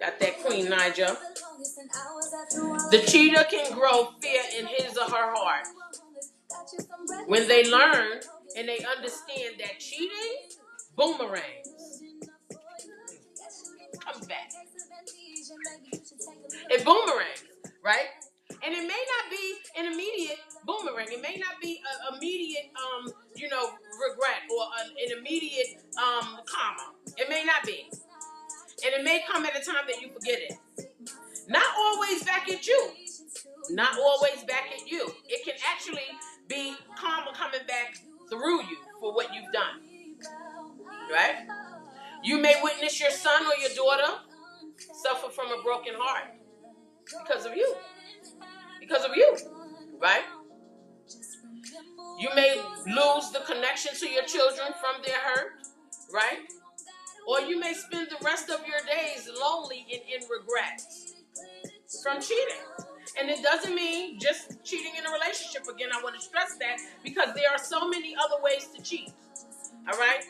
Got that Queen Niger. The cheater can grow fear in his or her heart. When they learn and they understand that cheating boomerangs. Comes back. It boomerangs, right? And it may not be an immediate boomerang. It may not be an immediate, regret or an immediate karma. It may not be. And it may come at a time that you forget it. Not always back at you. Not always back at you. It can actually be karma coming back through you for what you've done. Right? You may witness your son or your daughter suffer from a broken heart because of you. Because of you. Right? You may lose the connection to your children from their hurt. Right? Or you may spend the rest of your days lonely and in regret from cheating. And it doesn't mean just cheating in a relationship. Again, I want to stress that because there are so many other ways to cheat. All right?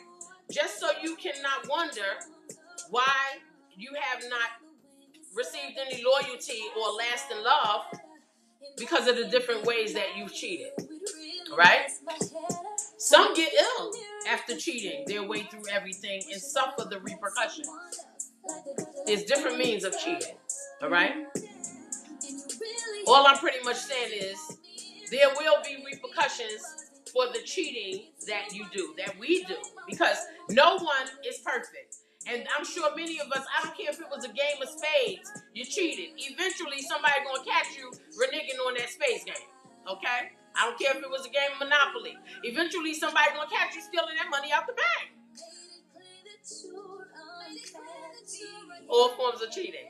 Just so you cannot wonder why you have not received any loyalty or lasting love because of the different ways that you've cheated. All right? Some get ill after cheating their way through everything and suffer the repercussions. There's different means of cheating. All right? All I'm pretty much saying is there will be repercussions for the cheating that you do, that we do, because no one is perfect. And I'm sure many of us, I don't care if it was a game of spades, you cheated. Eventually, somebody going to catch you reneging on that spades game, okay? I don't care if it was a game of Monopoly. Eventually, somebody going to catch you stealing that money out the bank. All forms of cheating.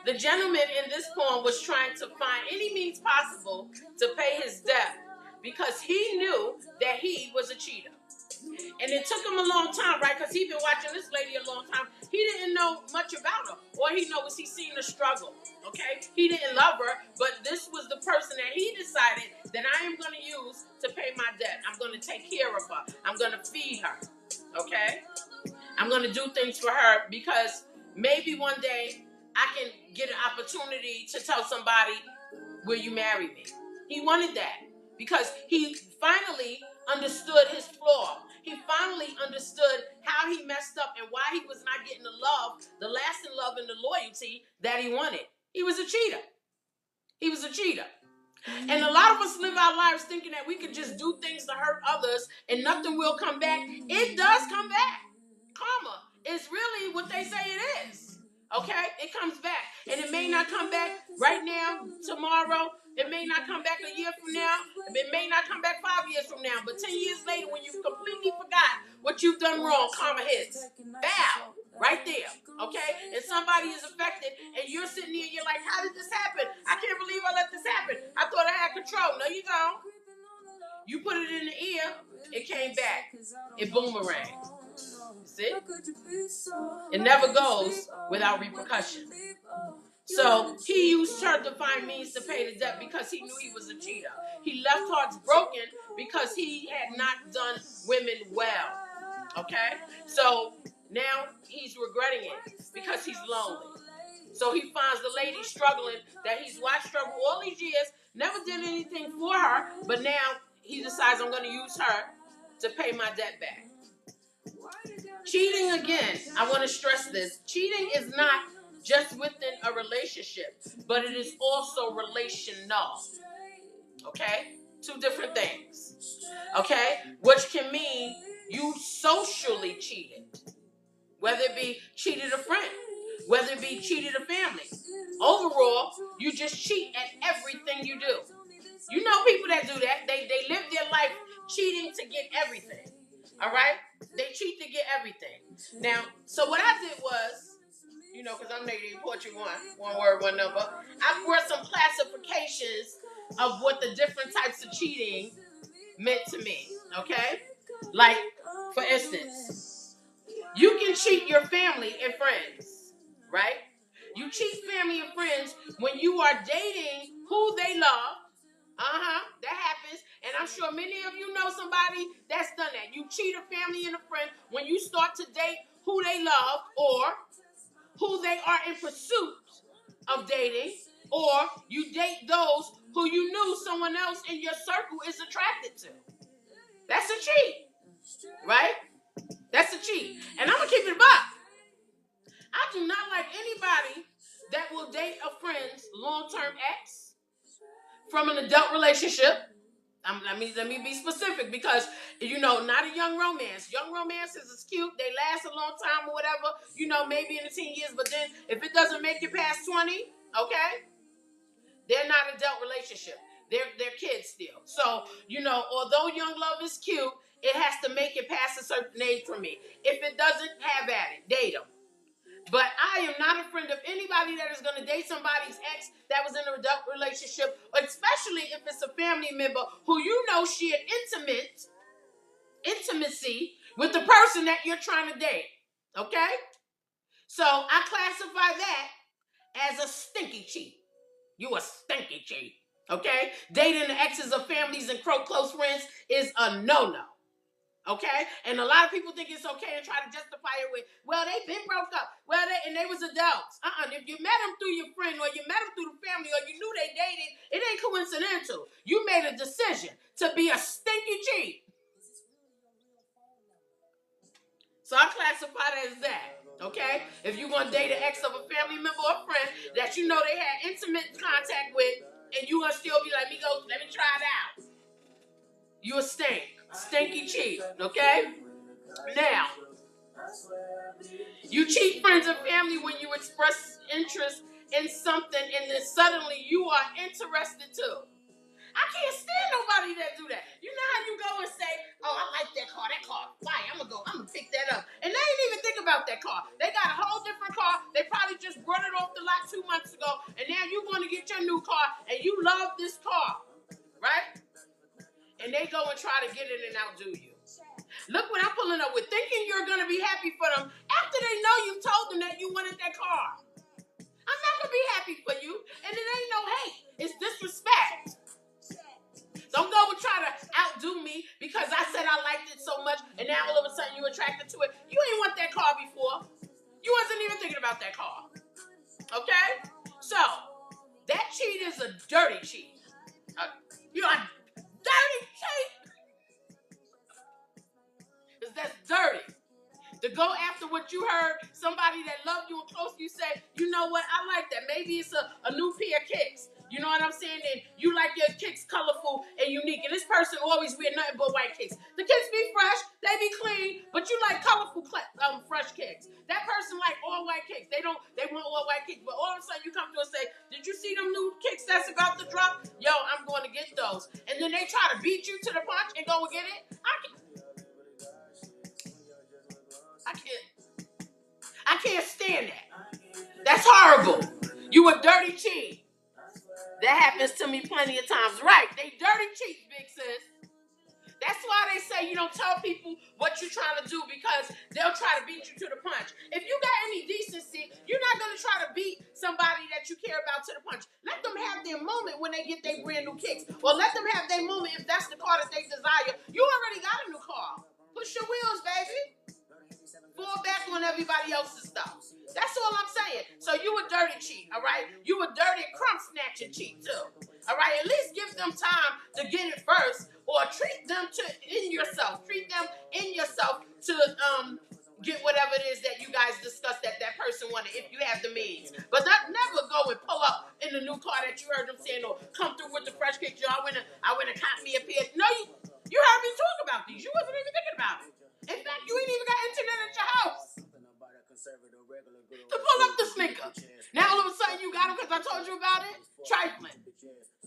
The gentleman in this poem was trying to find any means possible to pay his debt because he knew that he was a cheater. And it took him a long time, right? Because he'd been watching this lady a long time. He didn't know much about her. All he knew was he seen the struggle, okay? He didn't love her, but this was the person that he decided that I am going to use to pay my debt. I'm going to take care of her. I'm going to feed her, okay? I'm going to do things for her because maybe one day I can get an opportunity to tell somebody, will you marry me? He wanted that because he finally understood his flaw. He finally understood how he messed up and why he was not getting the love, the lasting love and the loyalty that he wanted. He was a cheater. He was a cheater. And a lot of us live our lives thinking that we could just do things to hurt others and nothing will come back. It does come back. Karma is really what they say it is. Okay? It comes back. And it may not come back right now, tomorrow. It may not come back a year from now. It may not come back 5 years from now. But 10 years later, when you've completely forgot what you've done wrong, karma hits. Bow. Right there. Okay? And somebody is affected, and you're sitting there, and you're like, how did this happen? I can't believe I let this happen. I thought I had control. No, you don't. You put it in the ear, it came back. It boomerang. See? It never goes without repercussion. So he used her to find means to pay the debt because he knew he was a cheater. He left hearts broken because he had not done women well. Okay? So now he's regretting it because he's lonely. So he finds the lady struggling that he's watched struggle all these years, never did anything for her, but now he decides I'm going to use her to pay my debt back. Cheating, again, I want to stress this. Cheating is not just within a relationship, but it is also relational. Okay? Two different things. Okay? Which can mean you socially cheated. Whether it be cheated a friend. Whether it be cheated a family. Overall, you just cheat at everything you do. You know people that do that. They live their life cheating to get everything. All right? They cheat to get everything. Now, so what I did was, because I'm Native Poetry one word, one number. I brought some classifications of what the different types of cheating meant to me. Okay? Like, for instance, you can cheat your family and friends, right? You cheat family and friends when you are dating who they love. That happens. And I'm sure many of you know somebody that's done that. You cheat a family and a friend when you start to date who they love or who they are in pursuit of dating, or you date those who you knew someone else in your circle is attracted to. That's a cheat, right? That's a cheat. And I'm going to keep it a buck. I do not like anybody that will date a friend's long-term ex from an adult relationship. Let me be specific because, not a young romance. Young romances is cute. They last a long time or whatever, maybe in the 10 years. But then if it doesn't make it past 20, okay, they're not adult relationship. They're kids still. So, although young love is cute, it has to make it past a certain age for me. If it doesn't, have at it. Date them. But I am not a friend of anybody that is going to date somebody's ex that was in an adult relationship, especially if it's a family member who shared intimacy with the person that you're trying to date. Okay? So I classify that as a stinky cheat. You a stinky cheat. Okay? Dating the exes of families and close friends is a no-no. Okay? And a lot of people think it's okay and try to justify it with, well, they been broke up. Well, they was adults. If you met them through your friend or you met them through the family or you knew they dated, it ain't coincidental. You made a decision to be a stinky cheat. So I classify it as that. Okay? If you're going to date an ex of a family member or a friend that they had intimate contact with and you're going to still be like, let me try it out. You a stinky cheat, okay? Now, you cheat friends and family when you express interest in something and then suddenly you are interested too. I can't stand nobody that do that. You know how you go and say, oh, I like that car fire, I'm gonna pick that up. And they didn't even think about that car. They got a whole different car. They probably just brought it off the lot 2 months ago, and now you're gonna get your new car and you love this car, right? And they go and try to get it and outdo you. Look what I'm pulling up with, thinking you're going to be happy for them after they know you told them that you wanted that car. I'm not going to be happy for you, and it ain't no hate. It's disrespect. Don't go and try to outdo me because I said I liked it so much, and now all of a sudden you're attracted to it. You ain't want that car before. You wasn't even thinking about that car. Okay? So, that cheat is a dirty cheat. You're a dirty cheat. Because that's dirty. To go after what you heard, somebody that loved you and close to you say, you know what, I like that. Maybe it's a new pair of kicks. You know what I'm saying? And you like your kicks colorful and unique. And this person always wear nothing but white kicks. The kicks be fresh, they be clean, but you like colorful, fresh kicks. That person like all white kicks. They want all white kicks. But all of a sudden you come to and say, did you see them new kicks that's about to drop? Yo, I'm going to get those. And then they try to beat you to the punch and go and get it. I can't stand that. That's horrible. You a dirty cheat. That happens to me plenty of times. Right, they dirty cheats, big sis. That's why they say you don't tell people what you're trying to do because they'll try to beat you to the punch. If you got any decency, you're not going to try to beat somebody that you care about to the punch. Let them have their moment when they get their brand new kicks. Or let them have their moment if that's the car that they desire. You already got a new car. Push your wheels, baby. Fall back on everybody else's stuff. That's all I'm saying. So you a dirty cheat, all right? You a dirty crumb snatching cheat too, all right? At least give them time to get it first, or treat them in yourself to get whatever it is that you guys discussed that person wanted if you have the means. But never go and pull up in the new car that you heard them saying, or come through with the fresh kicks. Yo, I went and caught me a pair. No, you heard me talk about these. You wasn't even thinking about it. In fact, you ain't even got internet at your house to pull up the sneaker. Now all of a sudden you got them because I told you about it? Trifling.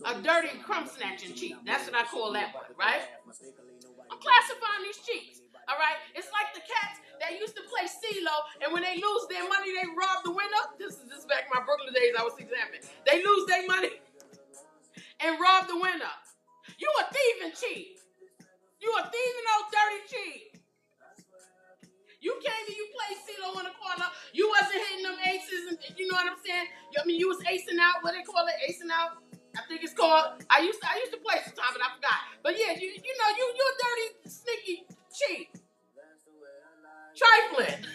A dirty crumb snatching cheat. That's what I call that one, right? I'm classifying these cheats, all right? It's like the cats that used to play CeeLo, and when they lose their money, they rob the winner. This is back in my Brooklyn days, I was examining. They lose their money and rob the winner. You a thieving cheat. You a thieving old dirty cheat. You came and you played CeeLo in the corner. You wasn't hitting them aces, and you know what I'm saying? I mean, you was acing out. What they call it? Acing out? I think it's called. I used to play sometime, but I forgot. But yeah, you a dirty, sneaky cheat. Trifling.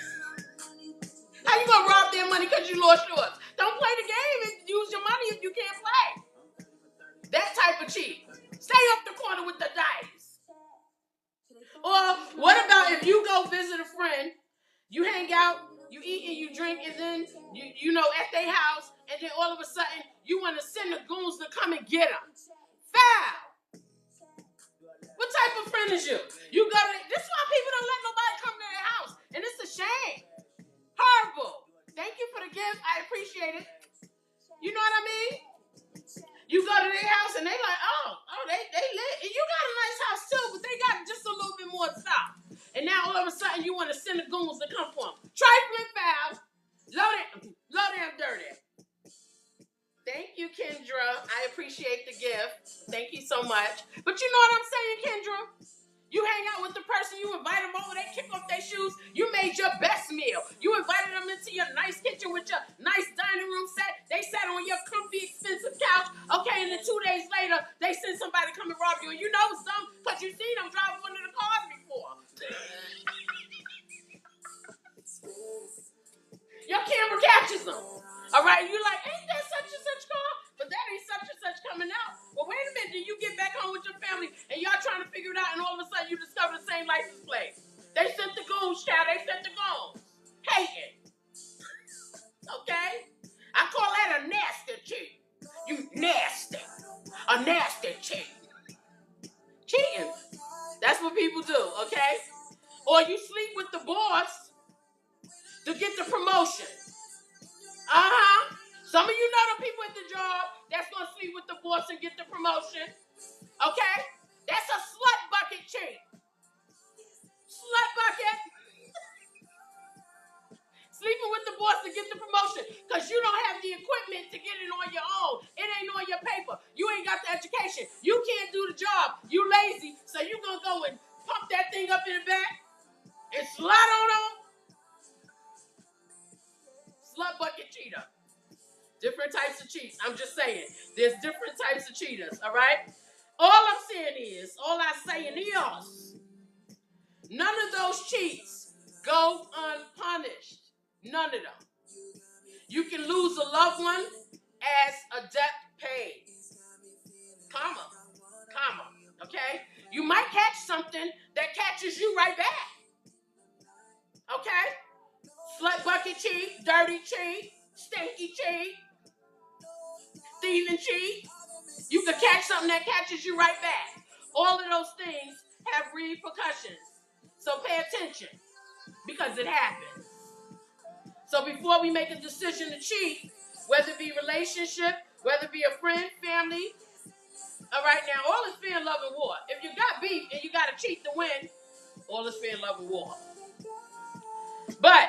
How you gonna rob their money? because you lost yours. Don't play the game and use your money if you can't play. That type of cheat. Stay up the corner with the dice. Or what about if you go visit a friend, you hang out, you eat and you drink, and then you know at their house, and then all of a sudden you want to send the goons to come and get them. Foul. What type of friend is you? You go to this is why people don't let nobody come to their house, and it's a shame. Horrible. Thank you for the gift. I appreciate it. You know what I mean? You go to their house and they like, they lit. And you got a nice house too, but they got just a little bit more stuff. And now all of a sudden you want to send the goons to come for them. Trifling foul. Low down dirty. Thank you, Kendra. I appreciate the gift. Thank you so much. But you know what I'm saying, Kendra? You hang out with the person, you invite them over, they kick off their shoes, you made your best meal. You invited them into your nice kitchen with your nice dining room set. They sat on your comfy, expensive couch. Okay, and then 2 days later, they send somebody to come and rob you. And you know some, because you seen them drive one of the cars before. Your camera catches them. All right, you like, ain't that such and such car? But that ain't such and such coming out. Well, wait a minute, then you get back home with your family and y'all trying to figure it out, and all of a sudden you discover the same license plate. They sent the goons, child. They sent the goons. Hating. Okay? I call that a nasty cheat. You nasty. A nasty cheat. Cheating. That's what people do, okay? Or you sleep with the boss to get the promotion. Some of you know the people at the job that's going to sleep with the boss and get the promotion. Okay? That's a slut bucket cheat. Slut bucket. Sleeping with the boss to get the promotion because you don't have the equipment to get it on your own. It ain't on your paper. You ain't got the education. You can't do the job. You lazy, so you going to go and pump that thing up in the back and slut on them. Slut bucket cheater. Different types of cheats. I'm just saying. There's different types of cheaters, all right? All I'm saying is, none of those cheats go unpunished. None of them. You can lose a loved one as a debt paid. Comma. Okay? You might catch something that catches you right back. Okay? Slut bucket cheat, dirty cheat, stinky cheat, thieving cheat. You can catch something that catches you right back. All of those things have repercussions. So pay attention because it happens. So before we make a decision to cheat, whether it be relationship, whether it be a friend, family, all right, now all is fear, love, and war. If you got beef and you got to cheat to win, all is fear, love, and war. But